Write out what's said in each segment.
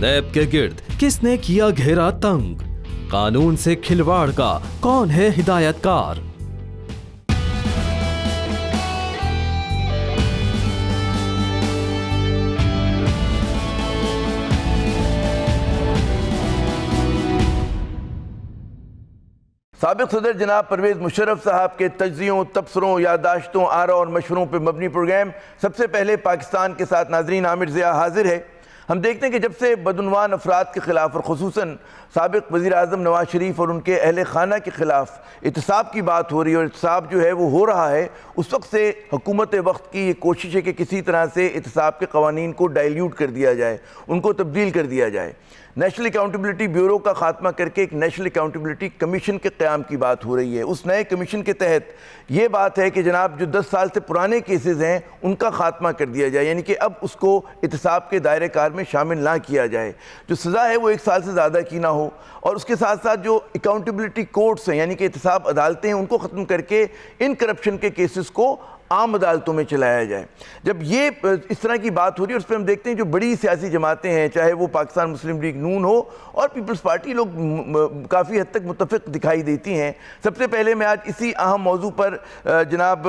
नैब के गिर्द किसने किया घेरा तंग? कानून से खिलवाड़ का कौन है हिदायतकार? साबिक सदर जनाब परवेज़ मुशर्रफ साहब के तज्ज़ियों, तबसरों, याददाश्तों, आरा और मशवरों पर मबनी प्रोग्राम सबसे पहले पाकिस्तान के साथ नाज़रीन आमिर ज़िया हाजिर है। हम देखते हैं कि जब से बदउनवान अफराद के ख़िलाफ़ और ख़ुसूसन साबिक वज़ीर आज़म नवाज़ शरीफ और उनके अहल खाना के ख़िलाफ़ एहतसाब की बात हो रही है और एहतसाब जो है वो हो रहा है, उस वक्त से हुकूमत वक्त की ये कोशिश है कि किसी तरह से एहतसाब के क़वानीन को डाइल्यूट कर दिया जाए, उनको तब्दील कर दिया जाए। नेशनल अकाउंटेबिलिटी ब्यूरो का खात्मा करके एक नेशनल अकाउंटेबिलिटी कमीशन के क़याम की बात हो रही है। उस नए कमीशन के तहत ये बात है कि जनाब जो 10 साल से पुराने केसेस हैं उनका खात्मा कर दिया जाए, यानी कि अब उसको एहतसाब के दायरे कार में शामिल ना किया जाए। जो सज़ा है वो 1 साल से ज़्यादा की ना हो, और उसके साथ साथ जो अकाउंटेबिलिटी कोर्ट्स हैं यानी कि एहतसाब अदालतें हैं उनको ख़त्म करके इन करप्शन के केसेस को आम अदालतों में चलाया जाए। जब ये इस तरह की बात हो रही है, उस पर हम देखते हैं जो बड़ी सियासी जमातें हैं, चाहे वो पाकिस्तान मुस्लिम लीग नून हो और पीपल्स पार्टी, लोग काफ़ी हद तक मुत्तफ़िक दिखाई देती हैं। सबसे पहले मैं आज इसी अहम मौजू पर जनाब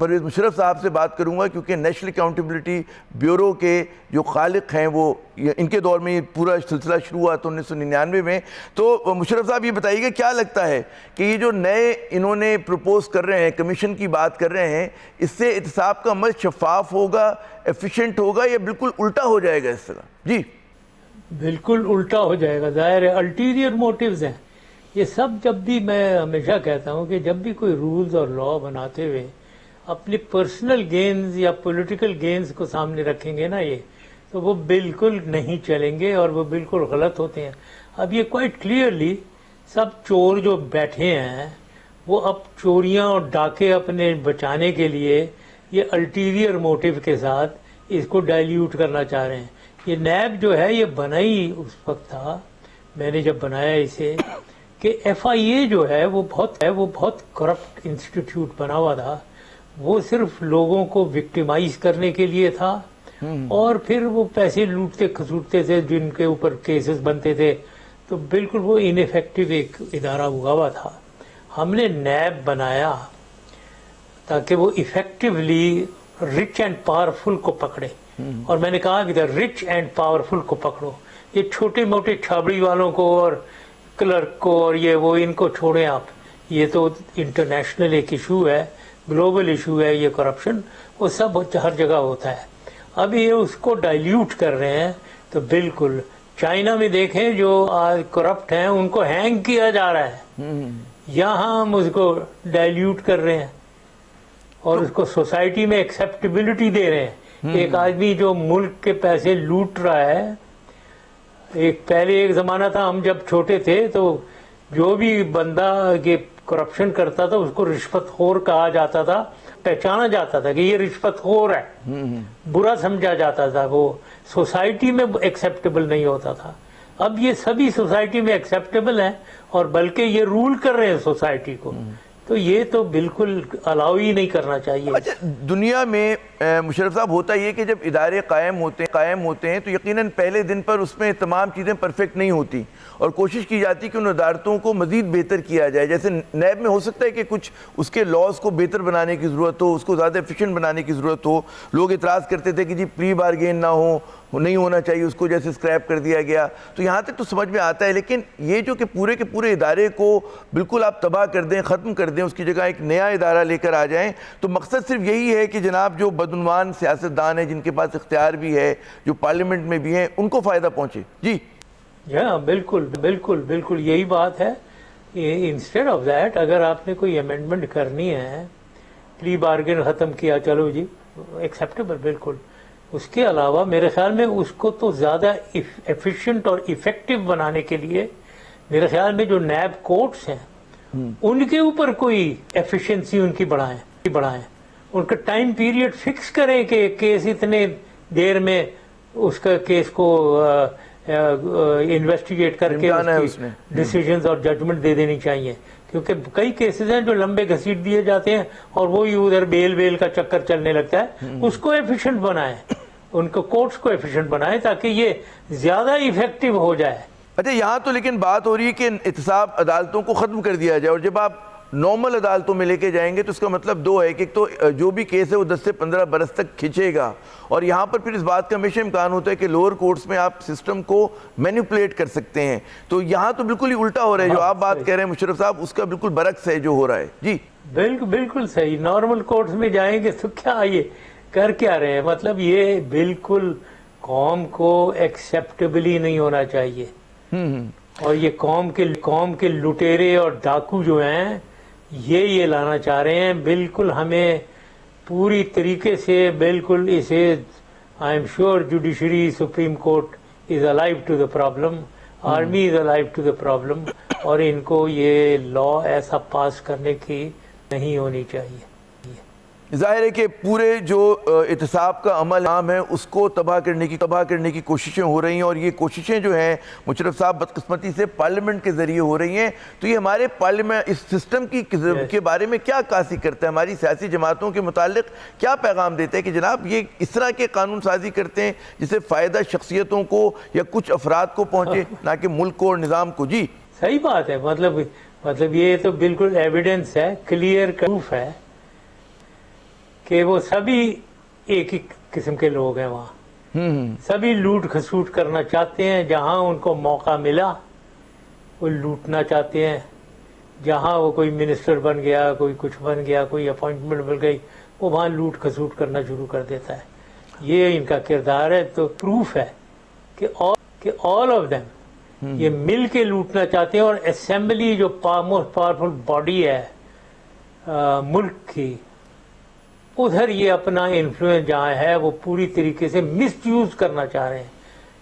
परवेज़ मुशर्रफ साहब से बात करूँगा, क्योंकि नेशनल अकाउंटेबिलिटी ब्यूरो के जो खालिक हैं वो इनके दौर में ये पूरा सिलसिला शुरू हुआ था 1999 में। तो मुशर्रफ साहब ये बताइएगा, क्या लगता है कि ये जो नए इन्होंने प्रपोज कर रहे हैं, कमीशन की बात कर रहे हैं, इससे एहतसाब का अमल शफाफ होगा, एफिशिएंट होगा, या बिल्कुल उल्टा हो जाएगा इस तरह? जी बिल्कुल उल्टा हो जाएगा। जाहिर है अल्टीरियर मोटिव्स हैं ये सब। जब भी मैं हमेशा कहता हूँ कि जब भी कोई रूल्स और लॉ बनाते हुए अपनी पर्सनल गेन्स या पॉलिटिकल गेन्स को सामने रखेंगे ना ये, तो वो बिल्कुल नहीं चलेंगे और वो बिल्कुल गलत होते हैं। अब ये क्वाइट क्लियरली सब चोर जो बैठे हैं वो अब चोरियां और डाके अपने बचाने के लिए ये अल्टीरियर मोटिव के साथ इसको डाइल्यूट करना चाह रहे हैं। ये नैब जो है ये बना ही उस वक्त था, मैंने जब बनाया इसे, कि FIA जो है वो बहुत करप्ट इंस्टीट्यूट बना हुआ था। वो सिर्फ लोगों को विक्टिमाइज करने के लिए था और फिर वो पैसे लूटते खसूटते थे जिनके ऊपर केसेस बनते थे। तो बिल्कुल वो इनफेक्टिव एक इदारा हुआ हुआ था। हमने नैब बनाया ताकि वो इफेक्टिवली रिच एंड पावरफुल को पकड़े, और मैंने कहा कि रिच एंड पावरफुल को पकड़ो, ये छोटे मोटे छाबड़ी वालों को और क्लर्क को और ये वो इनको छोड़ें आप। ये तो इंटरनेशनल एक इशू है, ग्लोबल इशू है ये करप्शन, वो सब हर जगह होता है। अब ये उसको डाइल्यूट कर रहे हैं। तो बिल्कुल चाइना में देखें जो आज करप्ट हैं उनको हैंग किया जा रहा है, यहाँ हम उसको डाइल्यूट कर रहे हैं और उसको सोसाइटी में एक्सेप्टेबिलिटी दे रहे हैं। एक आदमी जो मुल्क के पैसे लूट रहा है, पहले एक जमाना था हम जब छोटे थे तो जो भी बंदा ये करप्शन करता था उसको रिश्वतखोर कहा जाता था, पहचाना जाता था कि ये रिश्वतखोर है, बुरा समझा जाता था, वो सोसाइटी में एक्सेप्टेबल नहीं होता था। अब ये सभी सोसाइटी में एक्सेप्टेबल है और बल्कि ये रूल कर रहे हैं सोसाइटी को। तो ये तो बिल्कुल अलाउ ही नहीं करना चाहिए। अच्छा, दुनिया में मुशर्रफ साहब होता ये कि जब इदारे कायम होते हैं तो यकीनन पहले दिन पर उसमें तमाम चीज़ें परफेक्ट नहीं होती और कोशिश की जाती कि उन इदारतों को मज़ीद बेहतर किया जाए। जैसे नैब में हो सकता है कि कुछ उसके लॉज को बेहतर बनाने की ज़रूरत हो, उसको ज़्यादा एफिशिएंट बनाने की ज़रूरत हो। लोग इतराज़ करते थे कि जी प्री बारगेन ना हो, नहीं होना चाहिए, उसको जैसे स्क्रैप कर दिया गया। तो यहाँ तक तो समझ में आता है, लेकिन ये जो कि पूरे के पूरे इदारे को बिल्कुल आप तबाह कर दें, ख़त्म कर दें, उसकी जगह एक नया इदारा लेकर आ जाएं, तो मकसद सिर्फ यही है कि जनाब जो बदउनवान सियासतदान है जिनके पास इख्तियार भी है, जो पार्लियामेंट में भी हैं, उनको फ़ायदा पहुँचे। जी बिल्कुल बिल्कुल बिल्कुल यही बात है। इंस्टेड ऑफ दैट अगर आपने कोई अमेंडमेंट करनी है, प्री बार्गेन ख़त्म किया, चलो जी एक्सेप्टेबल बिल्कुल। उसके अलावा मेरे ख्याल में उसको तो ज़्यादा एफिशिएंट और इफेक्टिव बनाने के लिए मेरे ख्याल में जो नैब कोर्ट्स हैं उनके ऊपर कोई एफिशिएंसी उनकी बढ़ाएं, उनका टाइम पीरियड फिक्स करें कि केस इतने देर में उसका केस को इन्वेस्टिगेट करके डिसीजंस और जजमेंट दे देनी चाहिए। क्योंकि कई केसेस हैं जो लंबे घसीट दिए जाते हैं और वही उधर बेल का चक्कर चलने लगता है। उसको एफिशिएंट बनाएं, ان کو کوٹس کو ایفیشینٹ بنائیں تاکہ یہ زیادہ ایفیکٹو ہو جائے. اچھا یہاں تو لیکن بات ہو رہی ہے کہ احتساب عدالتوں کو ختم کر دیا جائے, اور جب آپ نارمل عدالتوں میں لے کے جائیں گے تو اس کا مطلب دو ہے کہ ایک تو جو بھی کیس ہے وہ 10 سے 15 برس تک کھنچے گا, اور یہاں پر پھر اس بات کا ہمیشہ امکان ہوتا ہے کہ لوور کورٹس میں آپ سسٹم کو مینیپولیٹ کر سکتے ہیں. تو یہاں تو بالکل ہی الٹا ہو رہا ہے, جو آپ بات کہہ رہے ہیں مشرف صاحب اس کا بالکل برعکس ہے جو ہو رہا ہے. جی بالکل صحیح. نارمل کورٹس میں جائیں گے تو کیا یہ کر کیا رہے ہیں, مطلب یہ بالکل قوم کو ایکسیپٹیبل ہی نہیں ہونا چاہیے. اور یہ قوم کے لٹیرے اور ڈاکو جو ہیں یہ لانا چاہ رہے ہیں. بالکل ہمیں پوری طریقے سے بالکل اسے I am sure judiciary supreme court is alive to the problem, army is alive to the problem, اور ان کو یہ لا ایسا پاس کرنے کی نہیں ہونی چاہیے. ظاہر ہے کہ پورے جو احتساب کا عمل عام ہے اس کو تباہ کرنے کی کوششیں ہو رہی ہیں, اور یہ کوششیں جو ہیں مشرف صاحب بدقسمتی سے پارلیمنٹ کے ذریعے ہو رہی ہیں. تو یہ ہمارے پارلیمنٹ اس سسٹم کے بارے میں کیا عکاسی کرتا ہے, ہماری سیاسی جماعتوں کے متعلق کیا پیغام دیتا ہے کہ جناب یہ اس طرح کے قانون سازی کرتے ہیں جس سے فائدہ شخصیتوں کو یا کچھ افراد کو پہنچے نہ کہ ملک کو اور نظام کو. جی صحیح بات ہے. مطلب یہ تو بالکل ایویڈنس ہے, کلیئر پروف ہے کہ وہ سبھی ایک ہی قسم کے لوگ ہیں وہاں. سبھی لوٹ کھسوٹ کرنا چاہتے ہیں, جہاں ان کو موقع ملا وہ لوٹنا چاہتے ہیں. جہاں وہ کوئی منسٹر بن گیا, کوئی کچھ بن گیا, کوئی اپوائنٹمنٹ مل گئی, وہ وہاں لوٹ کھسوٹ کرنا شروع کر دیتا ہے. یہ ان کا کردار ہے. تو پروف ہے کہ آل آف دیم یہ مل کے لوٹنا چاہتے ہیں. اور اسمبلی جو موسٹ پاورفل باڈی ہے ملک کی, ادھر یہ اپنا انفلوئنس جہاں ہے وہ پوری طریقے سے مس یوز کرنا چاہ رہے ہیں.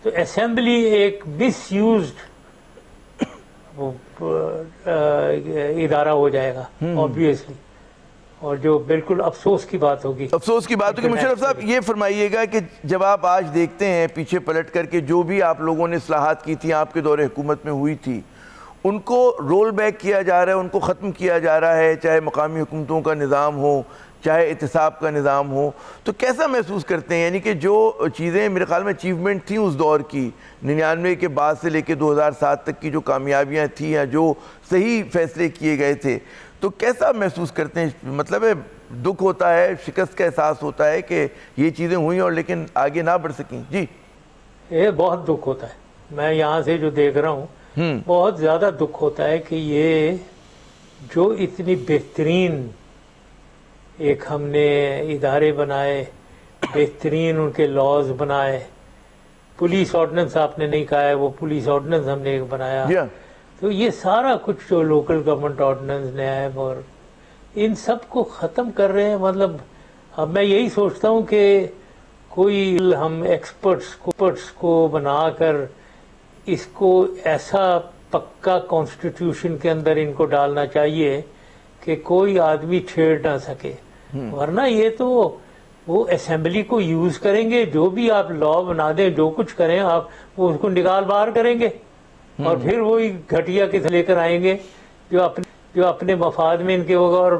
تو اسمبلی ایک مس یوزڈ ادارہ ہو جائے گا آبویسلی, اور جو بالکل افسوس کی بات ہوگی. مشرف صاحب یہ فرمائیے گا کہ جب آپ آج دیکھتے ہیں پیچھے پلٹ کر کے جو بھی آپ لوگوں نے اصلاحات کی تھی آپ کے دور حکومت میں ہوئی تھی, ان کو رول بیک کیا جا رہا ہے, ان کو ختم کیا جا رہا ہے, چاہے مقامی حکومتوں کا نظام ہو چاہے احتساب کا نظام ہو, تو کیسا محسوس کرتے ہیں؟ یعنی کہ جو چیزیں میرے خیال میں اچیومنٹ تھیں اس دور کی 99 کے بعد سے لے کے 2007 تک کی جو کامیابیاں تھیں یا جو صحیح فیصلے کیے گئے تھے, تو کیسا محسوس کرتے ہیں؟ مطلب ہے دکھ ہوتا ہے, شکست کا احساس ہوتا ہے کہ یہ چیزیں ہوئیں اور لیکن آگے نہ بڑھ سکیں. جی یہ بہت دکھ ہوتا ہے. میں یہاں سے جو دیکھ رہا ہوں بہت زیادہ دکھ ہوتا ہے کہ یہ جو اتنی بہترین ایک ہم نے ادارے بنائے, بہترین ان کے لاز بنائے, پولیس آرڈیننس آپ نے نہیں کہا ہے, وہ پولیس آرڈیننس ہم نے ایک بنایا. تو یہ سارا کچھ جو لوکل گورنمنٹ آرڈیننس نیب اور ان سب کو ختم کر رہے ہیں. مطلب اب میں یہی سوچتا ہوں کہ کوئی ہم ایکسپرٹس کو بنا کر اس کو ایسا پکا کانسٹیٹیوشن کے اندر ان کو ڈالنا چاہیے کہ کوئی آدمی چھیڑ نہ سکے, ورنہ یہ تو وہ اسمبلی کو یوز کریں گے, جو بھی آپ لا بنا دیں, جو کچھ کریں آپ, وہ اس کو نکال باہر کریں گے, اور پھر وہی گھٹیا کے لے کر آئیں گے جو اپنے مفاد میں ان کے ہوگا اور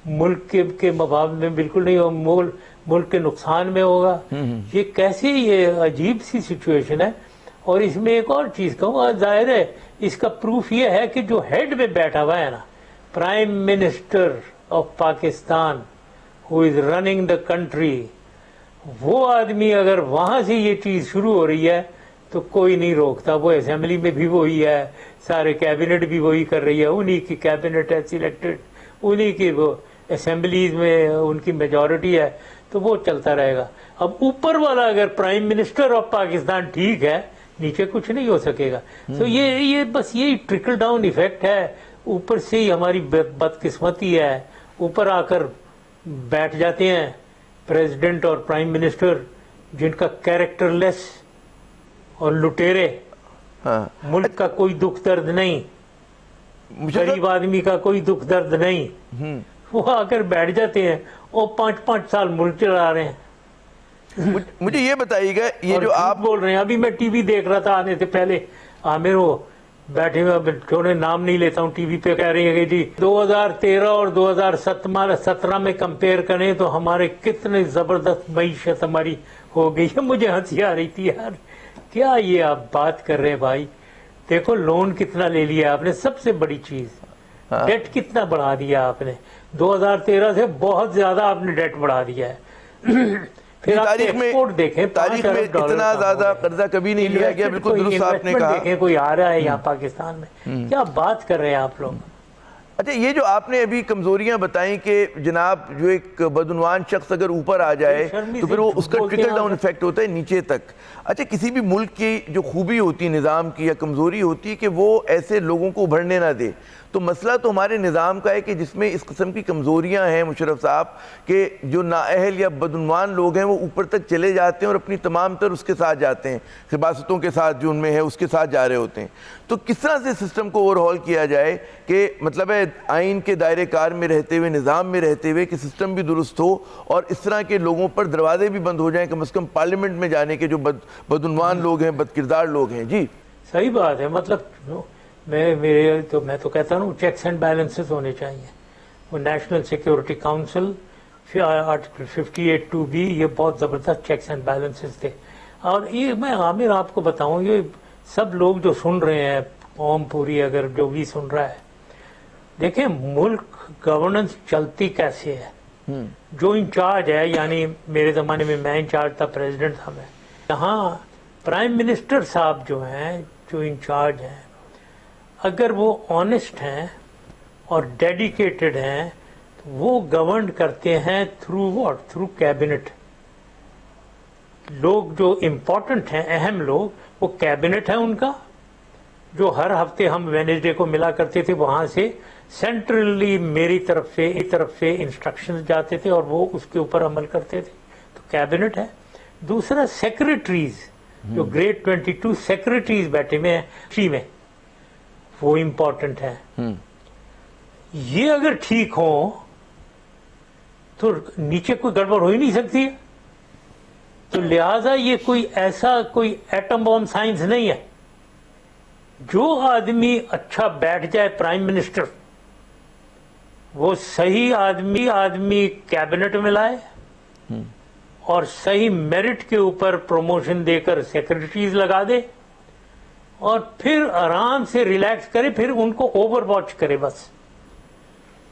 ملک کے مفاد میں بالکل نہیں ہوگا, ملک کے نقصان میں ہوگا. یہ کیسے یہ عجیب سی سچویشن ہے. اور اس میں ایک اور چیز کہوں, ظاہر ہے اس کا پروف یہ ہے کہ جو ہیڈ میں بیٹھا ہوا ہے نا, prime minister of Pakistan who is running the country, وہ آدمی اگر وہاں سے یہ چیز شروع ہو رہی ہے تو کوئی نہیں روکتا. وہ اسمبلی میں بھی وہی ہے, سارے کیبنٹ بھی وہی کر رہی ہے, انہی کی کیبنٹ ہے سلیکٹڈ, انہی کی وہ اسمبلیز میں ان کی میجورٹی ہے, تو وہ چلتا رہے گا. اب اوپر والا اگر پرائم منسٹر آف پاکستان ٹھیک ہے, نیچے کچھ نہیں ہو سکے گا. تو یہ بس یہی ٹرکل ڈاؤن ایفیکٹ ہے. اوپر سے ہی ہماری بدقسمتی ہے, اوپر آ کر بیٹھ جاتے ہیں پریزیڈنٹ اور پرائم منسٹر جن کا کیریکٹر لیس اور لٹیرے, ملک کا کوئی دکھ درد نہیں, غریب آدمی کا کوئی دکھ درد نہیں, وہ آ کر بیٹھ جاتے ہیں اور 5-5 سال ملک چلا رہے ہیں. مجھے یہ بتائیے گا, یہ جو آپ بول رہے ہیں, ابھی میں ٹی وی دیکھ رہا تھا آنے سے پہلے, عامر وہ बैठे हुए, अब थोड़े नाम नहीं लेता हूँ, टीवी पे कह रही है कि जी 2013 और 2017 में कंपेयर करें तो हमारे कितने जबरदस्त मईशत हमारी हो गई है। मुझे हंसी आ रही थी यार, क्या ये आप बात कर रहे हैं भाई। देखो लोन कितना ले लिया आपने, सबसे बड़ी चीज डेट कितना बढ़ा दिया आपने, 2013 से बहुत ज्यादा आपने डेट बढ़ा दिया है। फिर तारीख में इतना ज्यादा कर्जा कभी नहीं लिया गया, बिल्कुल दुरुस्त आपने कहा। देखें कोई आ रहा है यहाँ पाकिस्तान में, क्या बात कर रहे हैं आप लोग। अच्छा, ये जो आपने अभी कमजोरियां बताई कि जनाब जो एक बदउनवान शख्स अगर ऊपर आ जाए तो फिर वो उसका ट्रिकल डाउन इफेक्ट होता है नीचे तक। अच्छा, किसी भी मुल्क की जो खूबी होती है निज़ाम की या कमज़ोरी होती है कि वो ऐसे लोगों को उभरने ना दे। तो मसला तो हमारे निज़ाम का है कि जिसमें इस किस्म की कमज़ोरियाँ हैं मुशर्रफ साहब कि जो नाअहल या बदउनवान लोग हैं वो ऊपर तक चले जाते हैं और अपनी तमाम तर उसके साथ जाते हैं, खिबासतों के साथ जो उनमें है उसके साथ जा रहे होते हैं। तो किस तरह से सिस्टम को ओवरहॉल किया जाए कि मतलब है आइन के दायरे कार में रहते हुए, निज़ाम में रहते हुए कि सिस्टम भी दुरुस्त हो और इस तरह के लोगों पर दरवाजे भी बंद हो जाएं, कम से कम पार्लियामेंट में जाने के जो बदउनवान लोग हैं, बदकिरदार लोग हैं। जी सही बात है, मतलब मैं तो कहता हूँ चेक्स एंड बैलेंसेस होने चाहिए। वो national security council article 58(2)B ये बहुत ज़बरदस्त चेक्स एंड बैलेंसेस थे। और ये मैं आमिर आपको बताऊँ, ये सब लोग जो सुन रहे हैं, कौम पूरी अगर जो भी सुन रहा है, देखें मुल्क गवर्नेंस चलती कैसे है। जो इंचार्ज है, यानी मेरे ज़माने में मैं इंचार्ज था, प्रेसिडेंट था मैं, यहाँ प्राइम मिनिस्टर साहब जो हैं, जो इंचार्ज हैं, अगर वो ऑनेस्ट हैं और डेडिकेटेड हैं तो वो गवर्न करते हैं थ्रू व्हाट, थ्रू कैबिनेट। लोग जो इम्पोर्टेंट हैं, अहम लोग, वो कैबिनेट है उनका, जो हर हफ्ते हम वेडनेसडे को मिला करते थे, वहां से सेंट्रली मेरी तरफ से इंस्ट्रक्शंस जाते थे और वो उसके ऊपर अमल करते थे। तो कैबिनेट है। दूसरा सेक्रेटरीज, जो ग्रेड 22 सेक्रेटरीज बैठे हुए हैं शी में, वो इम्पोर्टेंट है। ये अगर ठीक हो तो नीचे कोई गड़बड़ हो ही नहीं सकती है। तो लिहाजा ये कोई ऐसा कोई एटम बॉम्ब साइंस नहीं है। जो आदमी अच्छा बैठ जाए प्राइम मिनिस्टर, वो सही आदमी कैबिनेट में लाए और सही मेरिट के ऊपर प्रमोशन देकर सेक्रेटरीज लगा दे और फिर आराम से रिलैक्स करे, फिर उनको ओवर वॉच करे। बस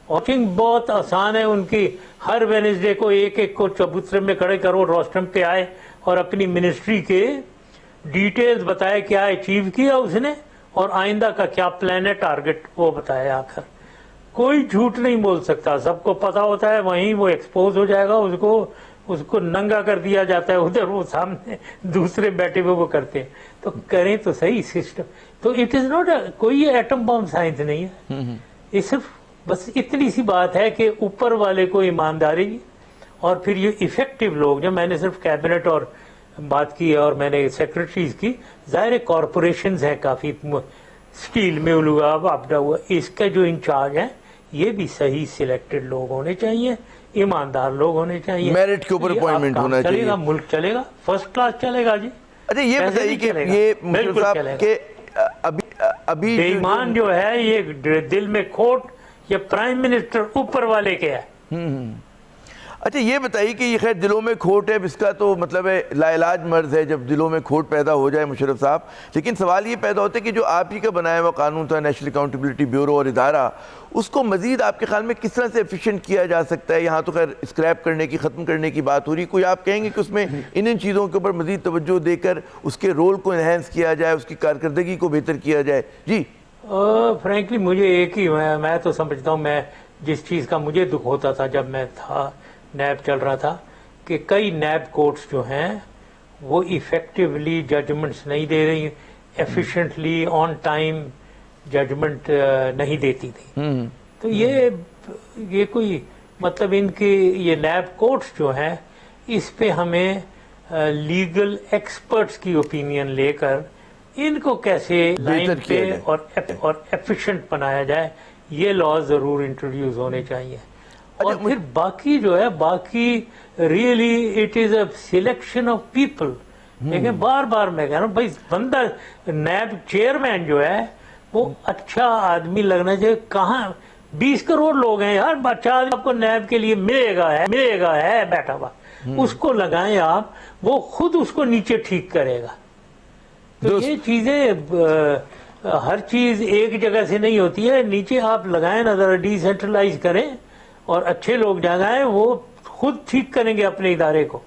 वॉचिंग बहुत आसान है उनकी। हर वेडनेसडे को एक को चबूतरे में खड़े करो, रोस्टम पे आए और अपनी मिनिस्ट्री के डिटेल्स बताए, क्या अचीव किया उसने और आइंदा का क्या प्लान है, टारगेट वो बताया। आखिर कोई झूठ नहीं बोल सकता, सबको पता होता है, वहीं वो एक्सपोज हो जाएगा, उसको नंगा कर दिया जाता है, उधर वो सामने दूसरे बैठे हुए वो करते हैं। तो करें तो सही सिस्टम। तो इट इज नॉट कोई एटम बॉम्ब साइंस नहीं है। ये सिर्फ बस इतनी सी बात है कि ऊपर वाले को ईमानदारी और फिर ये इफेक्टिव लोग, जब मैंने सिर्फ कैबिनेट और बात की और मैंने सेक्रेटरीज की, जाहिर कॉरपोरेशंस है काफी, स्टील में हुआ, आपदा हुआ, इसका जो इंचार्ज है ये भी सही सिलेक्टेड लोग होने चाहिए, ईमानदार लोग होने चाहिए, मेरिट के ऊपर अपॉइंटमेंट होना चाहिए। चलेगा, मुल्क चलेगा, फर्स्ट क्लास चलेगा जी। अच्छा, ये बताइए कि ये बिल्कुल चलेगा। अभी बेईमान जो है ये दिल में खोट, ये प्राइम मिनिस्टर ऊपर वाले के है। अच्छा, ये बताइए कि ये खैर दिलों में खोट है, इसका तो मतलब है लाइलाज मर्ज है जब दिलों में खोट पैदा हो जाए मुशर्रफ साहब। लेकिन सवाल ये पैदा होता है कि जो आप ही का बनाया हुआ कानून था, नेशनल अकाउंटेबिलिटी ब्यूरो और इदारा, उसको मजीद आपके ख्याल में किस तरह से एफिशिएंट किया जा सकता है? यहाँ तो खैर स्क्रैप करने की, ख़त्म करने की बात हो रही, कोई आप कहेंगे कि उसमें इन चीज़ों के ऊपर मजीद तवज्जो देकर उसके रोल को इन्हेंस किया जाए, उसकी कारकर्दगी को बेहतर किया जाए? जी फ्रैंकली मुझे एक ही, मैं तो समझता हूँ, मैं जिस चीज़ का मुझे दुख होता था जब मैं था, नैब चल रहा था, कि कई नैब कोर्ट्स जो हैं वो इफेक्टिवली जजमेंट्स नहीं दे रही, एफिशिएंटली ऑन टाइम जजमेंट नहीं देती थी। तो ये कोई मतलब इनके ये नैब कोर्ट्स जो हैं, इस पे हमें लीगल एक्सपर्ट्स की ओपिनियन लेकर इनको कैसे लाइन पे और एफिशिएंट बनाया जाए, ये लॉ जरूर इंट्रोड्यूस होने चाहिए। और फिर बाकी जो है, बाकी really it is a selection of people. लेकिन बार बार मैं कह रहा हूँ भाई, बंदा नैब चेयरमैन जो है वो अच्छा आदमी लगना चाहिए। कहाँ 20 करोड़ लोग हैं यार, अच्छा आदमी आपको नैब के लिए मिलेगा है बैठा हुआ, उसको लगाएं आप, वो खुद उसको नीचे ठीक करेगा। तो ये चीजें हर चीज एक जगह से नहीं होती है, नीचे आप लगाएं ना, जरा डिसेंट्रलाइज करें और अच्छे लोग लगाएं, वो खुद ठीक करेंगे अपने इदारे को।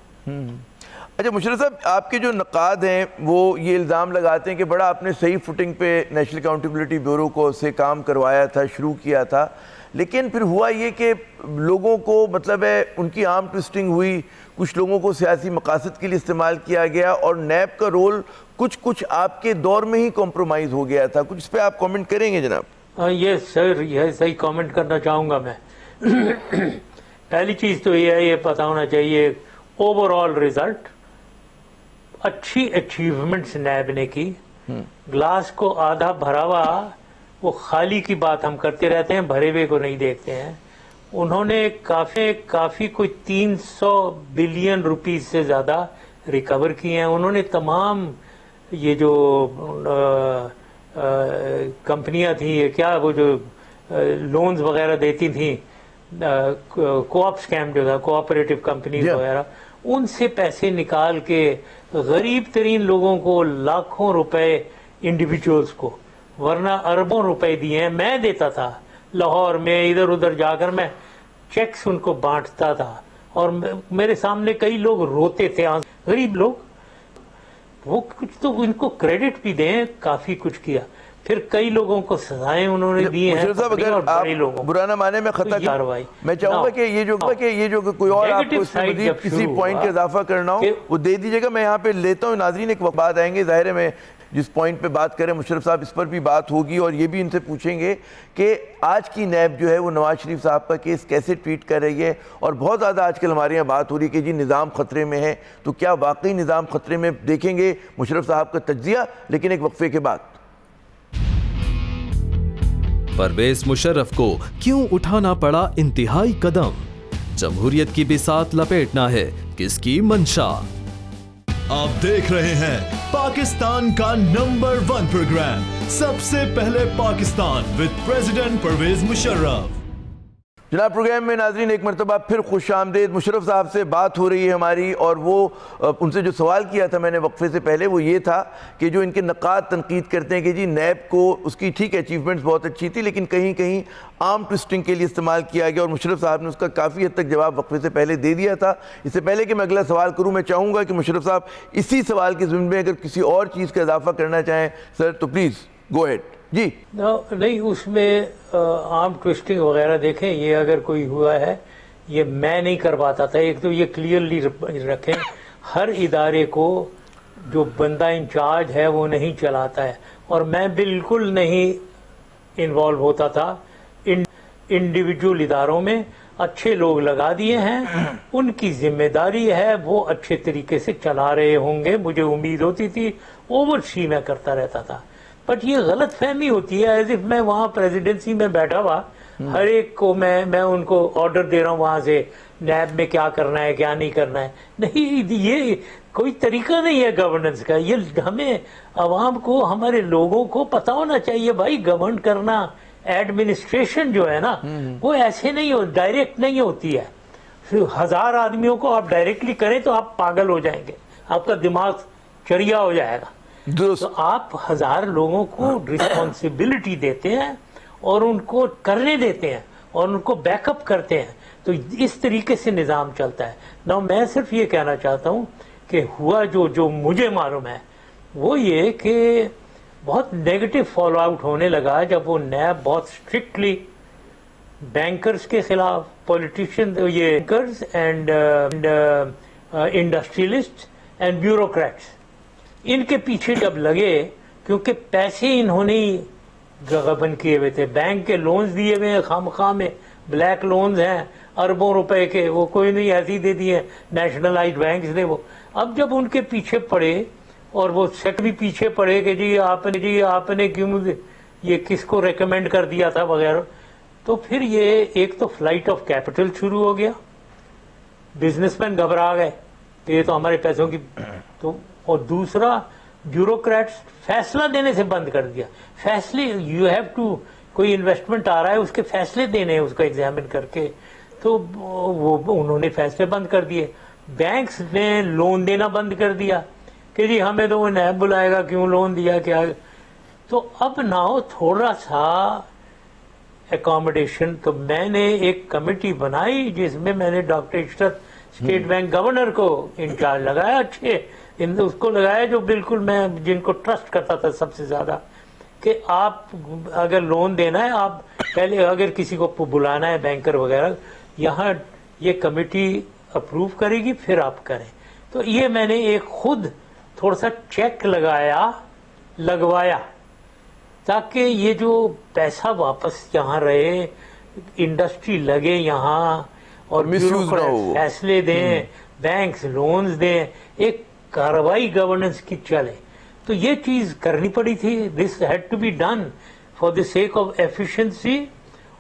अच्छा मुशर्रफ साहब, आपके जो नक़ाद हैं वो ये इल्ज़ाम लगाते हैं कि बड़ा आपने सही फुटिंग पे नेशनल अकाउंटेबिलिटी ब्यूरो को से काम करवाया था, शुरू किया था, लेकिन फिर हुआ ये कि लोगों को मतलब है उनकी आर्म ट्विस्टिंग हुई, कुछ लोगों को सियासी मकासद के लिए इस्तेमाल किया गया और नैब का रोल कुछ आपके दौर में ही कॉम्प्रोमाइज़ हो गया था। कुछ इस पर आप कमेंट करेंगे जनाब? ये सर, यह सही कमेंट करना चाहूँगा मैं। पहली चीज़ तो ये है, ये पता होना चाहिए ओवरऑल रिजल्ट, अच्छी अचीवमेंट्स नैब ने की। ग्लास को आधा भरा हुआ, वो खाली की बात हम करते रहते हैं, भरे हुए को नहीं देखते हैं। उन्होंने काफी कोई 300 बिलियन रुपीस से ज्यादा रिकवर किए हैं। उन्होंने तमाम ये जो कंपनियां थी, ये क्या वो जो लोन्स वगैरह देती थी, कोऑप स्कैम जो था, कोऑपरेटिव कंपनीज वगैरह, उनसे पैसे निकाल के गरीब तरीन लोगों को लाखों रुपए, इंडिविजुअल्स को, वरना अरबों रुपए दिए हैं। मैं देता था लाहौर में, इधर उधर जाकर मैं चेक्स उनको बांटता था, और मेरे सामने कई लोग रोते थे, गरीब लोग। वो कुछ तो उनको क्रेडिट भी दें, काफी कुछ किया। फिर कई लोगों को सजाएं उन्होंने दी हैं, अगर आप बुरा ना माने में खता कार्रवाई, मैं चाहूंगा कि ये जो कोई और आपको मजीद किसी पॉइंट का इजाफा करना हो वो दे दीजिएगा। मैं यहाँ पे लेता हूँ नाज़रीन, एक बात आएंगे, ज़ाहिर है मैं जिस पॉइंट पे बात करें मुशर्रफ साहब, इस पर भी बात होगी और ये भी इनसे पूछेंगे कि आज की नैब जो है वो नवाज शरीफ साहब का केस कैसे ट्रीट कर रही है। और बहुत ज़्यादा आजकल हमारे यहाँ बात हो रही है कि जी निज़ाम ख़तरे में है, तो क्या वाकई निज़ाम ख़तरे में? देखेंगे मुशर्रफ साहब का तज्ज़िया, लेकिन एक वक्फे के बाद। परवेज मुशर्रफ को क्यों उठाना पड़ा इंतहाई कदम? जमहूरियत की बिसात लपेटना है किसकी मंशा? आप देख रहे हैं पाकिस्तान का नंबर 1 प्रोग्राम, सबसे पहले पाकिस्तान विद प्रेसिडेंट परवेज मुशर्रफ। जनाब प्रोग्राम में नाज़रीन एक मरतबा फिर खुश आमदेद। मुशर्रफ साहब से बात हो रही है हमारी, और वो उनसे जो सवाल किया था मैंने वक्फे से पहले, वो ये था कि जो इनके नक़ाद तनकीद करते हैं कि जी नैब को उसकी ठीक अचीवमेंट्स बहुत अच्छी थी, लेकिन कहीं कहीं आर्म ट्विस्टिंग के लिए इस्तेमाल किया गया, और मुशर्रफ साहब ने उसका काफ़ी हद तक जवाब वक्फे से पहले दे दिया था। इससे पहले कि मैं अगला सवाल करूँ, मैं चाहूँगा कि मुशर्रफ साहब इसी सवाल के ज़िम्मे में अगर किसी और चीज़ का इजाफा करना चाहें सर, तो प्लीज़ गो अहेड जी। नहीं, उसमें आर्म ट्विस्टिंग वगैरह देखें, ये अगर कोई हुआ है, ये मैं नहीं कर पाता था। एक तो ये क्लियरली रखें, हर इदारे को जो बंदा इंचार्ज है वो नहीं चलाता है, और मैं बिल्कुल नहीं इन्वॉल्व होता था इंडिविजुअल इदारों में। अच्छे लोग लगा दिए हैं, उनकी जिम्मेदारी है, वो अच्छे तरीके से चला रहे होंगे, मुझे उम्मीद होती थी। ओवरसी मैं करता रहता था, बट ये गलत फहमी होती है एज इफ मैं वहां प्रेसिडेंसी में बैठा हुआ हर एक को मैं उनको ऑर्डर दे रहा हूँ वहां से, नैब में क्या करना है क्या नहीं करना है। नहीं, ये कोई तरीका नहीं है गवर्नेंस का। ये हमें अवाम को, हमारे लोगों को पता होना चाहिए भाई, गवर्न करना, एडमिनिस्ट्रेशन जो है ना, वो ऐसे नहीं हो, डायरेक्ट नहीं होती है। 1000 आदमियों को आप डायरेक्टली करें तो आप पागल हो जाएंगे, आपका दिमाग चरिया हो जाएगा। तो आप 1000 लोगों को रिस्पॉन्सिबिलिटी देते हैं और उनको करने देते हैं और उनको बैकअप करते हैं, तो इस तरीके से निज़ाम चलता है ना। मैं सिर्फ ये कहना चाहता हूँ कि हुआ जो मुझे मालूम है वो ये कि बहुत नेगेटिव फॉलो आउट होने लगा जब वो नैब बहुत स्ट्रिक्टली बैंकर्स के खिलाफ, पॉलिटिशियन, ये bankers and industrialist and bureaucrats, इनके पीछे जब लगे, क्योंकि पैसे इन्होंने गबन किए हुए थे, बैंक के लोन्स दिए हुए हैं खामखा में, ब्लैक लोन्स हैं अरबों रुपए के, वो कोई नहीं ऐसे ही दे दिए, नेशनलाइज्ड बैंक्स ने वो। अब जब उनके पीछे पड़े और वो सेक भी पीछे पड़े कि जी आपने क्यों ये किसको रेकमेंड कर दिया था वगैरह, तो फिर ये एक तो फ्लाइट ऑफ कैपिटल शुरू हो गया, बिजनेसमैन घबरा गए, ये तो हमारे पैसों की, तो और दूसरा ब्यूरोक्रेट्स फैसला देने से बंद कर दिया. फैसले यू हैव टू, कोई इन्वेस्टमेंट आ रहा है उसके फैसले देने हैं उसको एग्जामिन करके, तो वो उन्होंने फैसले बंद कर दिए. बैंक्स ने लोन देना बंद कर दिया कि जी हमें तो वो नैब बुलाएगा, क्यों लोन दिया क्या. तो अब नाउ थोड़ा सा एकोमोडेशन. तो मैंने एक कमेटी बनाई जिसमें मैंने doctor Ishrat state bank governor को इंचार्ज लगाया, अच्छे उसको लगाया जो बिल्कुल मैं जिनको ट्रस्ट करता था सबसे ज्यादा, कि आप अगर लोन देना है, आप पहले अगर किसी को बुलाना है बैंकर वगैरह, यहाँ ये कमेटी अप्रूव करेगी फिर आप करें. तो ये मैंने एक खुद थोड़ा सा चेक लगवाया ताकि ये जो पैसा वापस यहाँ रहे, इंडस्ट्री लगे यहाँ और ब्यूरोक्रेट्स फैसले दें, बैंक्स लोन्स दें, एक कार्रवाई गवर्नेंस की चले. तो ये चीज करनी पड़ी थी. This had to be done for the sake of efficiency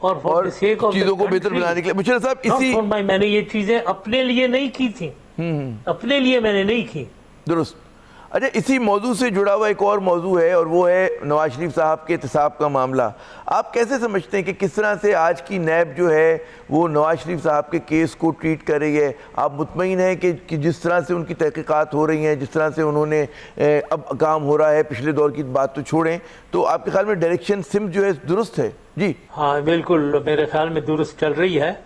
और फॉर द सेक ऑफ चीजों को बेहतर बनाने के लिए. मुशर्रफ साहब इसी मैंने ये चीजें अपने लिए नहीं की थी, अपने लिए मैंने नहीं की. दुरुस्त. अच्छा, इसी मौजू से जुड़ा हुआ एक और मौजू है और वो है नवाज शरीफ साहब के एहतसाब का मामला. आप कैसे समझते हैं कि किस तरह से आज की नैब जो है वो नवाज शरीफ साहब के केस को ट्रीट कर रही है? आप मुतमईन हैं कि जिस तरह से उनकी तहकीकात हो रही हैं, जिस तरह से उन्होंने अब काम हो रहा है, पिछले दौर की बात तो छोड़ें, तो आपके ख्याल में डायरेक्शन सिम जो है दुरुस्त है? जी हाँ बिल्कुल, मेरे ख्याल में दुरुस्त चल रही है,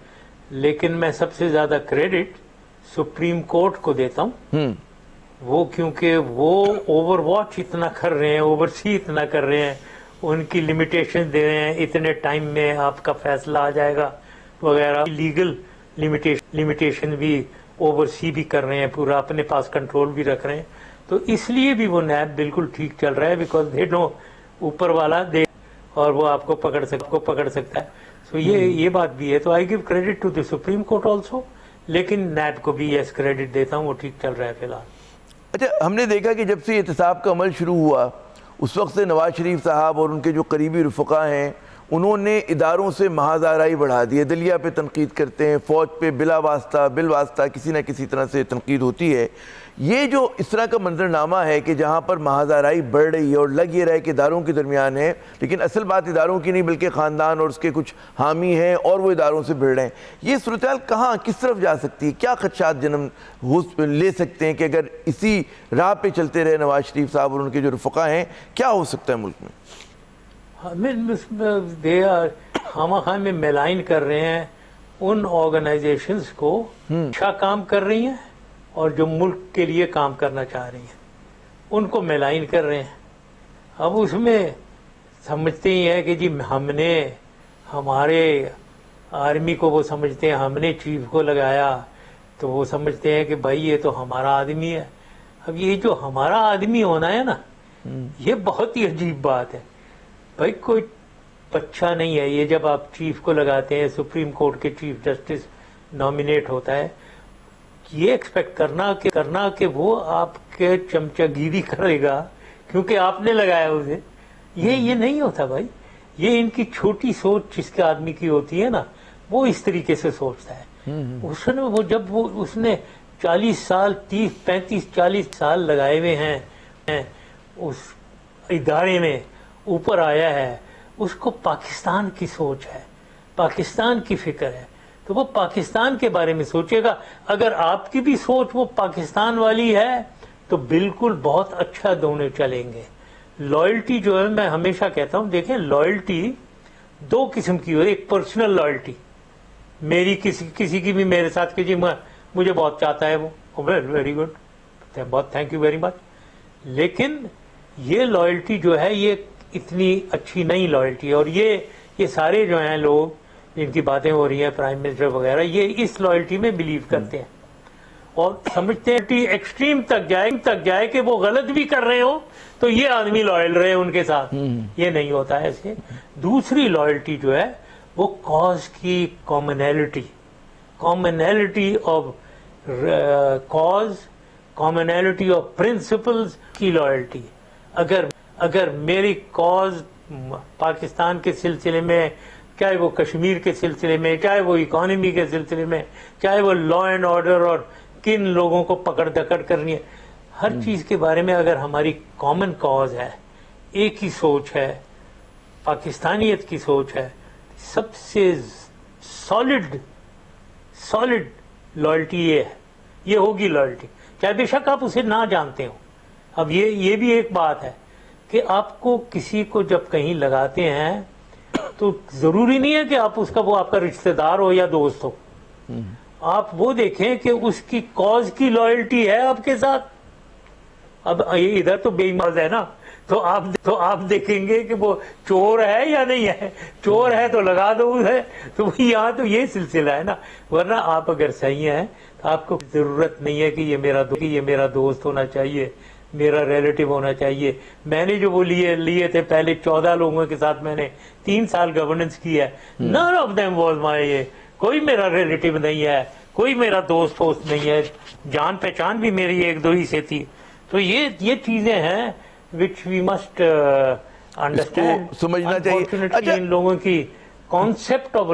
लेकिन मैं सबसे ज्यादा क्रेडिट सुप्रीम कोर्ट को देता हूँ. वो क्योंकि वो ओवरवॉच इतना कर रहे हैं, ओवरसी इतना कर रहे हैं, उनकी लिमिटेशन दे रहे हैं, इतने टाइम में आपका फैसला आ जाएगा वगैरह. लीगल लिमिटेशन भी ओवरसी भी कर रहे हैं, पूरा अपने पास कंट्रोल भी रख रहे हैं. तो इसलिए भी वो नैब बिल्कुल ठीक चल रहा है, बिकॉज दे नो ऊपर वाला दे और वो आपको पकड़ सकता है. सो ये बात भी है. तो I give credit to the supreme court also, लेकिन नैब को भी यस क्रेडिट देता हूँ, वो ठीक चल रहा है फिलहाल. अच्छा, हमने देखा कि जब से एहतसाब का अमल शुरू हुआ उस वक्त से नवाज शरीफ साहब और उनके जो करीबी रफ़क़ा हैं उन्होंने इदारों से महाज़ाराई बढ़ा दी है. दलिया पे तनकीद करते हैं, फ़ौज पे बिल वास्ता किसी न किसी तरह से तनकीद होती है. ये जो इस तरह का मंजरनामा है कि जहाँ पर महाज़ाराई बढ़ रही है और लग ये रहा है कि इदारों के दरमियान है, लेकिन असल बात इदारों की नहीं बल्कि ख़ानदान और उसके कुछ हामी हैं और वो इदारों से भिड़ रहे हैं. ये सूरत कहाँ किस तरफ जा सकती है? क्या खदशात जन्म ले सकते हैं कि अगर इसी राह पे चलते रहे नवाज शरीफ साहब और उनके जो रफ़क़ा हैं, क्या हो सकता है मुल्क में? खामा में मेलाइन कर रहे हैं उन ऑर्गेनाइजेशंस को अच्छा काम कर रही हैं और जो मुल्क के लिए काम करना चाह रही हैं, उनको मेलाइन कर रहे हैं. अब उसमें समझते ही है कि जी हमने हमारे आर्मी को, वो समझते हैं हमने चीफ को लगाया, तो वो समझते हैं कि भाई ये तो हमारा आदमी है. अब ये जो हमारा आदमी होना है ना, ये बहुत ही अजीब बात है. भाई कोई बच्चा नहीं है ये. जब आप चीफ को लगाते हैं, सुप्रीम कोर्ट के चीफ जस्टिस नॉमिनेट होता है, ये एक्सपेक्ट करना कि वो आपके चमचागिरी करेगा क्योंकि आपने लगाया उसे, ये नहीं होता भाई. ये इनकी छोटी सोच जिसके आदमी की होती है ना, वो इस तरीके से सोचता है. उसने जब उसने 40 साल 30 35 40 साल लगाए हुए हैं उस इदारे में, ऊपर आया है, उसको पाकिस्तान की सोच है, पाकिस्तान की फिक्र है, तो वो पाकिस्तान के बारे में सोचेगा. अगर आपकी भी सोच वो पाकिस्तान वाली है तो बिल्कुल बहुत अच्छा दोनों चलेंगे. लॉयल्टी जो है, मैं हमेशा कहता हूं, देखें लॉयल्टी दो किस्म की हो. एक पर्सनल लॉयल्टी, मेरी किसी की भी मेरे साथ, कि जी मुझे बहुत चाहता है वो, वेरी गुड, बहुत थैंक यू वेरी मच. लेकिन ये लॉयल्टी जो है ये इतनी अच्छी नहीं लॉयल्टी. और ये सारे जो हैं लोग जिनकी बातें हो रही हैं, प्राइम मिनिस्टर वगैरह, ये इस लॉयल्टी में बिलीव करते हैं और समझते हैं कि एक्सट्रीम तक जाए कि वो गलत भी कर रहे हो तो ये आदमी लॉयल रहे उनके साथ. ये नहीं होता है ऐसे. दूसरी लॉयल्टी जो है वो कॉज की commonality of cause, commonality of principles की लॉयल्टी. अगर मेरी कॉज पाकिस्तान के सिलसिले में, चाहे वो कश्मीर के सिलसिले में, चाहे वो इकोनॉमी के सिलसिले में, चाहे वो लॉ एंड ऑर्डर और किन लोगों को पकड़ दकड़ करनी है, ہر چیز کے بارے میں اگر ہماری کامن کاز ہے, ایک ہی سوچ ہے, پاکستانیت کی سوچ ہے, سب سے سالڈ لائلٹی یہ ہے, یہ ہوگی لائلٹی, چاہے بے شک آپ اسے نہ جانتے ہو. اب یہ بھی ایک بات ہے کہ آپ کو کسی کو جب کہیں لگاتے ہیں تو ضروری نہیں ہے کہ آپ اس کا وہ آپ کا رشتہ دار ہو یا دوست ہو. آپ وہ دیکھیں کہ اس کی کاز کی لائلٹی ہے آپ کے ساتھ. اب ادھر تو بے ایمان ہے نا, تو آپ دیکھیں گے کہ وہ چور ہے یا نہیں ہے. چور ہے تو لگا دو ہے, تو یہاں تو یہ سلسلہ ہے نا. ورنہ آپ اگر صحیح ہیں تو آپ کو ضرورت نہیں ہے کہ یہ میرا دوست ہونا چاہیے, میرا ریلیٹو ہونا چاہیے. میں نے جو وہ لیے تھے پہلے 14 لوگوں کے ساتھ میں نے 3 سال گورننس کی ہے. none of them was my, کوئی میرا ریلیٹو نہیں ہے, کوئی میرا دوست نہیں ہے, جان پہچان بھی میری 1-2 ہی سے تھی. تو یہ چیزیں ہیں which we must understand. سمجھنا چاہیے. Unfortunately ان لوگوں کی concept of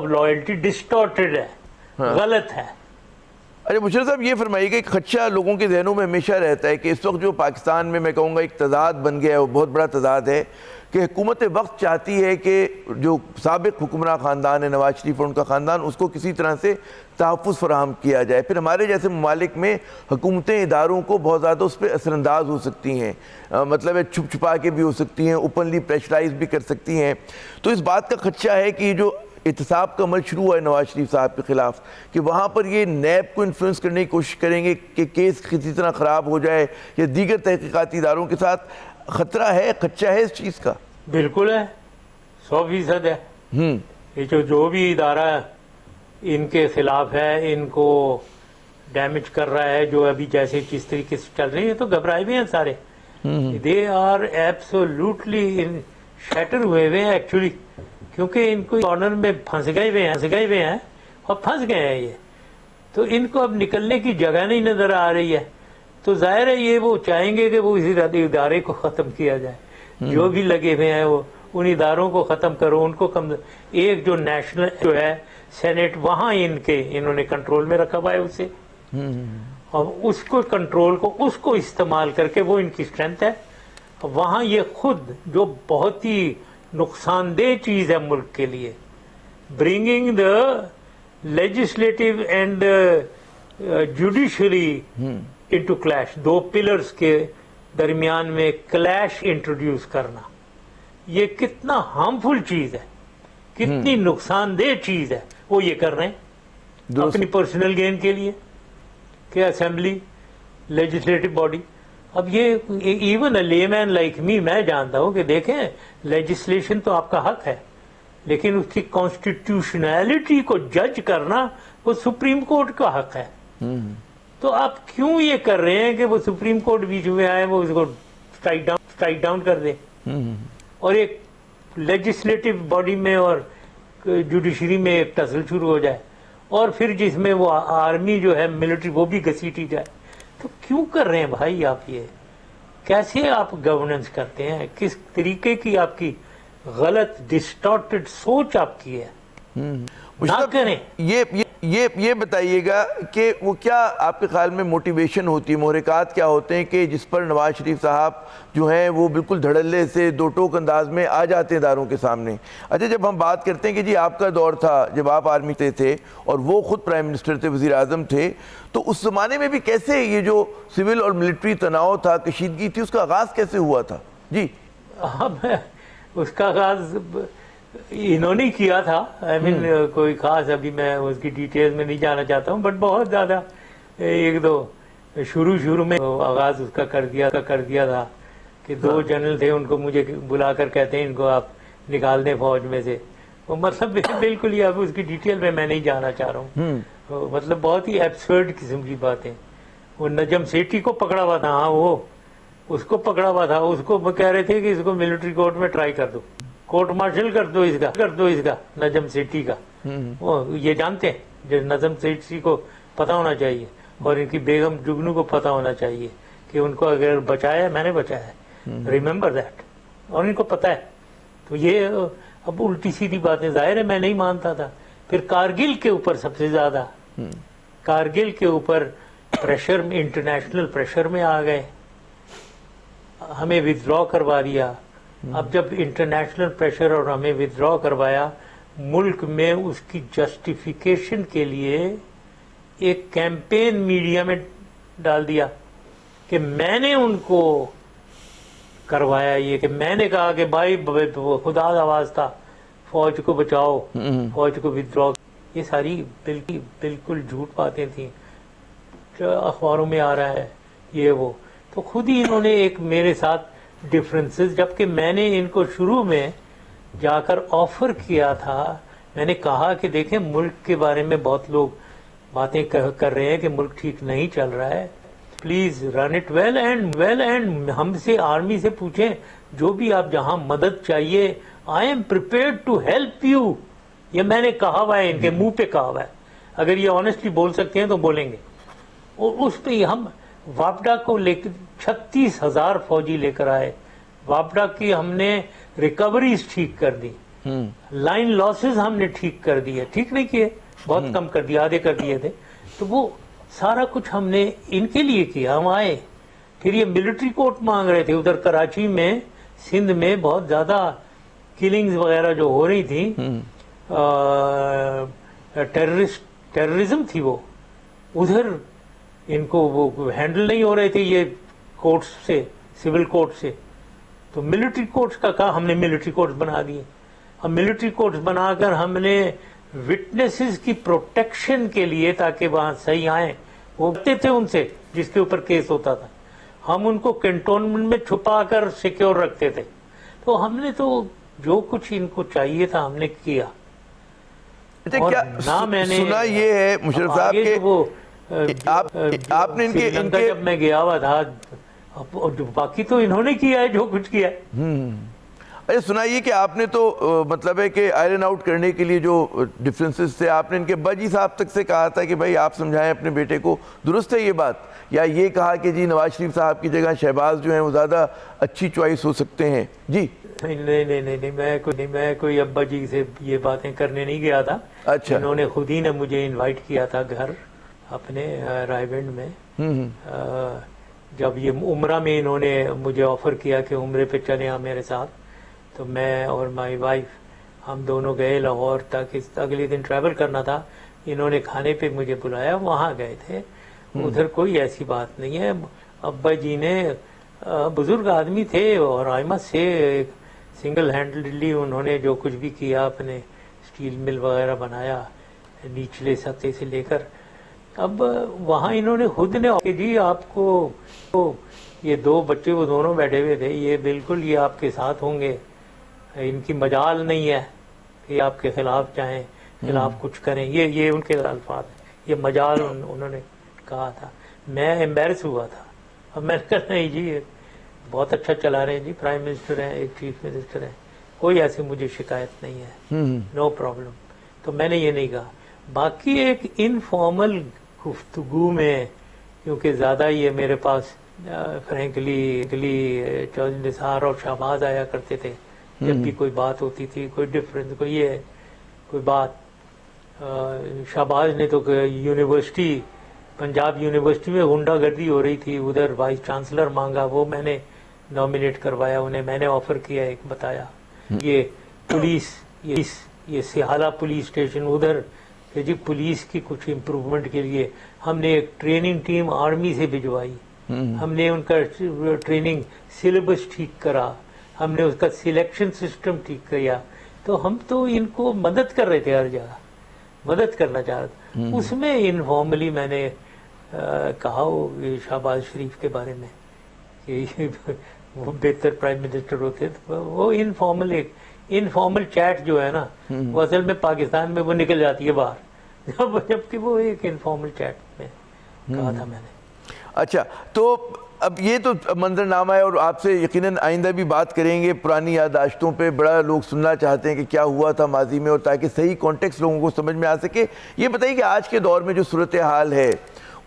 loyalty distorted ہے, غلط ہے. اچھا مشرف صاحب یہ فرمائیے کہ ایک خدشہ لوگوں کے ذہنوں میں ہمیشہ رہتا ہے کہ اس وقت جو پاکستان میں کہوں گا ایک تضاد بن گیا ہے, وہ بہت بڑا تضاد ہے کہ حکومت وقت چاہتی ہے کہ جو سابق حکمراں خاندان ہے, نواز شریف اور ان کا خاندان, اس کو کسی طرح سے تحفظ فراہم کیا جائے. پھر ہمارے جیسے ممالک میں حکومتیں اداروں کو بہت زیادہ اس پہ اثر انداز ہو سکتی ہیں, مطلب ہے چھپ چھپا کے بھی ہو سکتی ہیں, اوپنلی پریشرائز بھی کر سکتی ہیں. تو اس بات کا خدشہ ہے کہ جو احتساب کا عمل شروع ہوا ہے نواز شریف صاحب کے خلاف, کہ وہاں پر یہ نیب کو انفلوئنس کرنے کی کوشش کریں گے کہ کیس کسی طرح خراب ہو جائے, یا دیگر تحقیقاتی اداروں کے ساتھ خطرہ ہے, خدشہ ہے اس چیز کا؟ بالکل ہے, 100% ہے. یہ جو بھی ادارہ ان کے خلاف ہے, ان کو ڈیمیج کر رہا ہے, جو ابھی جیسے جس طریقے سے چل رہی ہے, تو گھبرائے بھی ہیں سارے. دے آر ایبسولوٹلی شیٹر ہوئے ہیں ایکچولی, کیونکہ ان کو کارنر میں پھنس گئے ہوئے ہیں اور پھنس گئے ہیں یہ. تو ان کو اب نکلنے کی جگہ نہیں نظر آ رہی ہے. تو ظاہر ہے یہ وہ چاہیں گے کہ وہ اسی ادارے کو ختم کیا جائے. جو بھی لگے ہوئے ہیں وہ ان اداروں کو ختم کرو, ان کو ایک جو نیشنل جو ہے سینٹ, وہاں انہوں نے کنٹرول میں رکھا ہوا ہے اسے, اور اس کو کنٹرول کو اس کو استعمال کر کے, وہ ان کی اسٹرینتھ ہے. وہاں یہ خود جو بہت ہی نقصان دہ چیز ہے ملک کے لیے, bringing the legislative and judiciary into clash, 2 pillars کے درمیان میں کلیش انٹروڈیوس کرنا, یہ کتنا ہارمفل چیز ہے, کتنی نقصان دہ چیز ہے. وہ یہ کر رہے ہیں اپنی پرسنل گین کے لیے کہ اسمبلی لیجسلیٹو باڈی. اب یہ ایون اے لے مین لائک می, میں جانتا ہوں کہ دیکھیں لیجسلیشن تو آپ کا حق ہے, لیکن اس کی کانسٹیٹیوشنلٹی کو جج کرنا وہ سپریم کورٹ کا حق ہے. تو آپ کیوں یہ کر رہے ہیں کہ وہ سپریم کورٹ بیچ میں آئے, وہ اس کو اسٹرائک ڈاؤن کر دے, اور ایک لیجسلیٹو باڈی میں اور جوڈیشری میں ایک ٹسل شروع ہو جائے, اور پھر جس میں وہ آرمی جو ہے ملٹری وہ بھی گھسیٹی جائے. تو کیوں کر رہے ہیں بھائی آپ یہ؟ کیسے آپ گورننس کرتے ہیں؟ کس طریقے کی آپ کی غلط ڈسٹارٹڈ سوچ آپ کی ہے؟ نہ کریں. یہ بتائیے گا کہ وہ کیا آپ کے خیال میں موٹیویشن ہوتی ہے, محرکات کیا ہوتے ہیں کہ جس پر نواز شریف صاحب جو ہیں وہ بالکل دھڑلے سے 2 ٹوک انداز میں آ جاتے ہیں اداروں کے سامنے؟ اچھا جب ہم بات کرتے ہیں کہ جی آپ کا دور تھا جب آپ آرمی تھے اور وہ خود پرائم منسٹر تھے, وزیر اعظم تھے, تو اس زمانے میں بھی کیسے یہ جو سول اور ملٹری تناؤ تھا, کشیدگی تھی, اس کا آغاز کیسے ہوا تھا؟ جی اس کا آغاز انہوں نے کیا تھا. کوئی خاص ابھی میں اس کی ڈیٹیل میں نہیں جانا چاہتا ہوں, بٹ بہت زیادہ 1-2 شروع میں آغاز اس کا کر دیا تھا کہ 2 جنرل تھے, ان کو مجھے بلا کر کہتے ہیں ان کو آپ نکال دیں فوج میں سے. وہ مطلب بالکل ہی اب اس کی ڈیٹیل میں نہیں جانا چاہ رہا ہوں. مطلب بہت ہی ایبسرڈ قسم کی باتیں. وہ نجم سیٹھی کو پکڑا ہوا تھا, ہاں وہ اس کو پکڑا ہوا تھا, اس کو کہہ رہے تھے کہ اس کو ملٹری کورٹ میں ٹرائی کر دو, کورٹ مارشل کر دو اس کا نجم سیٹھی کا. وہ یہ جانتے ہیں, جو نجم سیٹھی کو پتا ہونا چاہیے, اور ان کی بیگم جگنو کو پتا ہونا چاہیے کہ ان کو اگر بچایا میں نے بچایا ہے, ریممبر دیٹ, اور ان کو پتا ہے. تو یہ اب الٹی سیدھی باتیں, ظاہر ہے میں نہیں مانتا تھا. پھر کارگل کے اوپر سب سے زیادہ, کارگل کے اوپر प्रेशर में, इंटरनेशनल प्रेशर में आ गए, हमें विथड्रॉ करवा दिया। अब जब इंटरनेशनल प्रेशर और हमें विथड्रॉ करवाया, मुल्क में उसकी जस्टिफिकेशन के लिए एक कैंपेन मीडिया में डाल दिया कि मैंने उनको करवाया, ये कि मैंने कहा कि भाई खुदा का वास्ता फौज को बचाओ, फौज को विथड्रॉ। ये सारी बिल्कुल झूठ बातें थी, अखबारों में आ रहा है ये वो। तो खुद ही इन्होंने एक मेरे साथ डिफरेंसेस, जबकि मैंने इनको शुरू में जाकर ऑफर किया था। मैंने कहा कि देखें, मुल्क के बारे में बहुत लोग बातें कर रहे हैं कि मुल्क ठीक नहीं चल रहा है, please run it well and हमसे, आर्मी से पूछें जो भी आप जहां मदद चाहिए, I am prepared to help you. ये मैंने कहा हुआ है, इनके मुंह पे कहा हुआ है। अगर ये ऑनेस्टली बोल सकते हैं तो बोलेंगे। और उस पे हम वापडा को लेकर 36,000 फौजी लेकर आए। वापडा की हमने रिकवरीज ठीक कर दी, लाइन लॉसेस हमने ठीक कर दिए, ठीक नहीं किए, बहुत कम कर दिए, आधे कर दिए थे। तो वो सारा कुछ हमने इनके लिए किया। हम आए, फिर ये मिलिट्री कोर्ट मांग रहे थे। उधर कराची में, सिंध में बहुत ज्यादा किलिंग्स वगैरह जो हो रही थी, टेररिज्म थी वो, उधर इनको वो हैंडल नहीं हो रहे थे ये कोर्ट्स से, सिविल कोर्ट से। तो मिलिट्री कोर्ट्स का कहा, हमने मिलिट्री कोर्ट्स बना दिए। अब मिलिट्री कोर्ट्स बनाकर हमने विटनेसेस की प्रोटेक्शन के लिए, ताकि वहां सही आए, वो होते थे उनसे जिसके ऊपर केस होता था, हम उनको कैंटोनमेंट में छुपा कर सिक्योर रखते थे। तो हमने तो जो कुछ इनको चाहिए था हमने किया। और क्या ना मैंने सुना ये है मुशर्रफ साहब के वो आपने इनके जब मैं गया हुआ था, बाकी तो इन्होंने किया है जो कुछ किया है। अरे सुनाइए कि आपने तो मतलब है कि आयरन आउट करने के लिए जो डिफरेंसेस थे, आपने इनके बाजी साहब तक से कहा था कि भाई आप समझाएं अपने बेटे को, दुरुस्त है ये बात? या ये कहा कि जी नवाज शरीफ साहब की जगह शहबाज जो हैं वो ज़्यादा अच्छी चॉइस हो सकते हैं? जी नहीं, मैं कोई अब्बा जी से ये बातें करने नहीं गया था। अच्छा, इन्होंने खुद ही ने मुझे इनवाइट किया था घर अपने रायगंज में। जब ये उम्रा में इन्होंने मुझे ऑफर किया कि उम्रे पे चले आ मेरे साथ, तो मैं और माय वाइफ हम दोनों गए लाहौर तक। अगले दिन ट्रैवल करना था, इन्होंने खाने पे मुझे बुलाया, वहाँ गए थे। उधर कोई ऐसी बात नहीं है। अब्बा जी ने बुजुर्ग आदमी थे और आइमा से सिंगल हैंडली उन्होंने जो कुछ भी किया, अपने स्टील मिल वगैरह बनाया निचले सतह से लेकर। अब वहाँ इन्होंने खुद ने कि जी आपको तो ये दो बच्चे वो दोनों बैठे हुए थे, ये बिल्कुल ये आपके साथ होंगे, इनकी मजाल नहीं है कि आपके खिलाफ जाएं, खिलाफ कुछ करें। ये उनके अल्फाज, ये मजाल उन्होंने कहा था। मैं एम्बेरस हुआ था। अब मैंने कहा नहीं जी, बहुत अच्छा चला रहे हैं जी, प्राइम मिनिस्टर हैं, एक चीफ मिनिस्टर हैं, कोई ऐसी मुझे शिकायत नहीं है, नो प्रॉब्लम। तो मैंने ये नहीं कहा। बाकी एक इनफॉर्मल गुफ्तगू में, क्योंकि ज़्यादा ये मेरे पास फ्रेंकली चौधरी निसार और शहबाज आया करते थे जब भी कोई बात होती थी, कोई डिफरेंस, कोई बात। शहबाज ने तो यूनिवर्सिटी, पंजाब यूनिवर्सिटी में गुंडागर्दी हो रही थी, उधर वाइस चांसलर मांगा, वो मैंने नॉमिनेट करवाया उन्हें, मैंने ऑफर किया, एक बताया। ये पुलिस, ये सिहाला पुलिस स्टेशन उधर कि जी पुलिस की कुछ इम्प्रूवमेंट के लिए हमने एक ट्रेनिंग टीम आर्मी से भिजवाई, हमने उनका ट्रेनिंग सिलेबस ठीक करा, हमने उसका सिलेक्शन सिस्टम ठीक किया। तो हम तो इनको मदद कर रहे थे, हर जगह मदद करना चाह रहे थे। उसमें इनफॉर्मली मैंने कहा शहबाज शरीफ के बारे में कि वो बेहतर प्राइम मिनिस्टर होते। तो वो इनफॉर्मल, एक इनफॉर्मल चैट जो है ना, वो असल में पाकिस्तान में वो निकल जाती है बाहर, जबकि वो एक इनफॉर्मल चैट में कहा था मैंने। अच्छा, तो अब ये तो मंजरनामा है और आपसे यकीनन आइंदा भी बात करेंगे पुरानी याददाश्तों पे। बड़ा लोग सुनना चाहते हैं कि क्या हुआ था माजी में, और ताकि सही कॉन्टेक्स्ट लोगों को समझ में आ सके। ये बताइए कि आज के दौर में जो सूरत हाल है,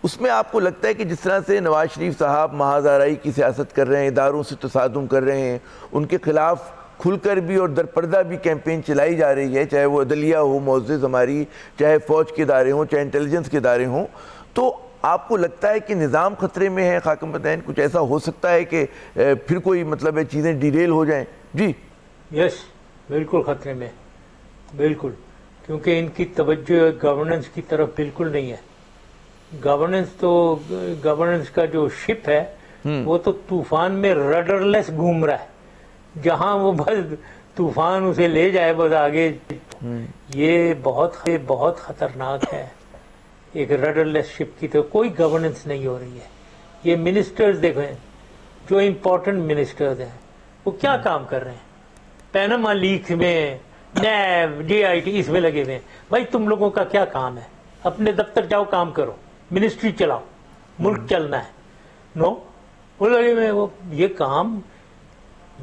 उसमें आपको लगता है कि जिस तरह से नवाज शरीफ साहब महाज़ाराई की सियासत कर रहे हैं, इदारों से तसादुम कर रहे हैं, उनके खिलाफ खुलकर भी और दरपर्दा भी कैंपेन चलाई जा रही है, चाहे वो अदलिया हो, मुअज़्ज़िज़ हमारी, चाहे फ़ौज के इदारे हों, चाहे इंटेलिजेंस के इदारे हों, तो آپ کو لگتا ہے کہ نظام خطرے میں ہے خاکم پتین؟ کچھ ایسا ہو سکتا ہے کہ پھر کوئی مطلب ہے چیزیں ڈیریل ہو جائیں؟ جی یس، بالکل خطرے میں، بالکل، کیونکہ ان کی توجہ گورننس کی طرف بالکل نہیں ہے. گورننس کا جو شپ ہے وہ تو طوفان میں رڈرلیس گھوم رہا ہے، جہاں وہ بس طوفان اسے لے جائے بس آگے. یہ بہت خطرناک ہے. ایک رڈرلیس شپ کی تو کوئی گورننس نہیں ہو رہی ہے. یہ منسٹرز دیکھیں، جو امپورٹنٹ منسٹرز ہیں وہ کیا کام کر رہے ہیں؟ پیناما لیکس میں، نیب، ڈی آئی ٹی اس میں لگے ہوئے ہیں. بھائی تم لوگوں کا کیا کام ہے؟ اپنے دفتر جاؤ، کام کرو، منسٹری چلاؤ، ملک چلنا ہے. نو، وہ لگے ہوئے. وہ یہ کام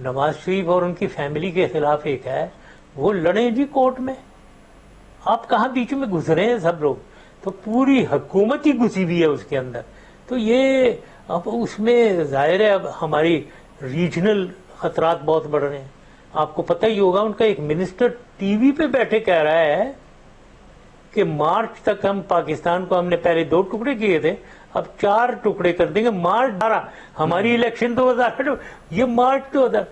نواز شریف اور ان کی فیملی کے خلاف ایک ہے، وہ لڑیں جی کورٹ میں. آپ کہاں بیچ میں گھس رہے ہیں سب لوگ؟ تو پوری حکومت ہی گھسی ہوئی ہے اس کے اندر. تو یہ اب اس میں ظاہر ہے اب ہماری ریجنل خطرات بہت بڑھ رہے ہیں. آپ کو پتہ ہی ہوگا، ان کا ایک منسٹر ٹی وی پہ بیٹھے کہہ رہا ہے کہ مارچ تک ہم پاکستان کو، ہم نے پہلے 2 ٹکڑے کیے تھے، اب 4 ٹکڑے کر دیں گے. مارچ 12، ہماری الیکشن 2008، یہ مارچ 2000.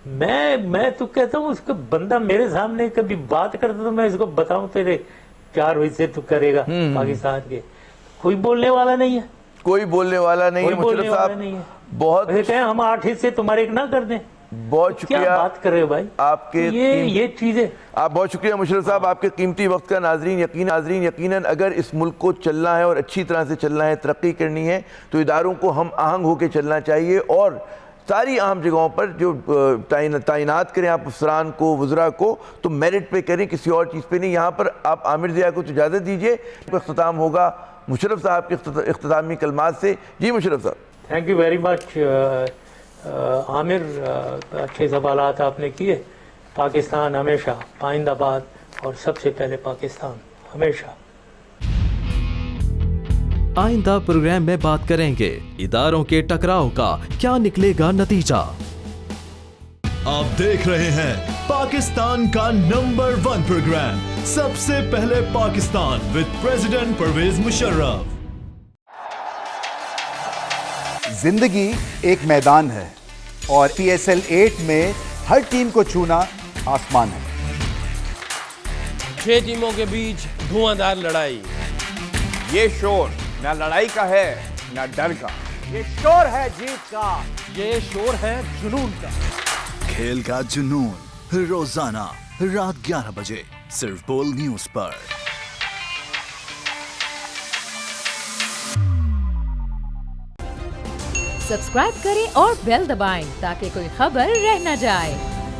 میں تو کہتا ہوں اس کا بندہ میرے سامنے کبھی بات کرتا تو میں اس کو بتاؤں تیرے 4 حصے تو کرے گا پاکستان کے. کوئی بولنے والا نہیں ہے، کوئی بولنے والا نہیں ہے. مشرف صاحب بہت کہیں ہم 8 حصے تمہارے نہ کر دیں. بہت شکریہ. کیا بات کر رہے ہو بھائی آپ کے یہ چیزیں. آپ بہت شکریہ مشرف صاحب آپ کے قیمتی وقت کا. یقیناً اگر اس ملک کو چلنا ہے اور اچھی طرح سے چلنا ہے، ترقی کرنی ہے، تو اداروں کو ہم آہنگ ہو کے چلنا چاہیے اور ساری اہم جگہوں پر جو تعینات کریں آپ افسران کو، وزراء کو، تو میرٹ پہ کریں، کسی اور چیز پہ نہیں. یہاں پر آپ عامر ضیاء کو اجازت دیجیے. اختتام ہوگا مشرف صاحب کے اختتامی کلمات سے. جی مشرف صاحب. تھینک یو ویری مچ عامر، اچھے سوالات آپ نے کیے. پاکستان ہمیشہ پائندہ باد، اور سب سے پہلے پاکستان ہمیشہ. آئندہ پروگرام میں بات کریں گے اداروں کے ٹکراؤ کا کیا نکلے گا نتیجہ. آپ دیکھ رہے ہیں پاکستان کا نمبر 1 پروگرام سب سے پہلے پاکستان وذ پریزیڈنٹ پرویز مشرف. زندگی ایک میدان ہے اور PSL 8 میں ہر ٹیم کو چھونا آسمان ہے. 6 ٹیموں کے بیچ دھواں لڑائی. یہ شور نہ لڑائی کا ہے نہ ڈر کا، یہ شور ہے جیت کا، یہ شور ہے جنون کا. کھیل کا جنون روزانہ رات 11 بجے صرف بول نیوز پر. سبسکرائب کریں اور بیل دبائیں تاکہ کوئی خبر رہ نہ جائے.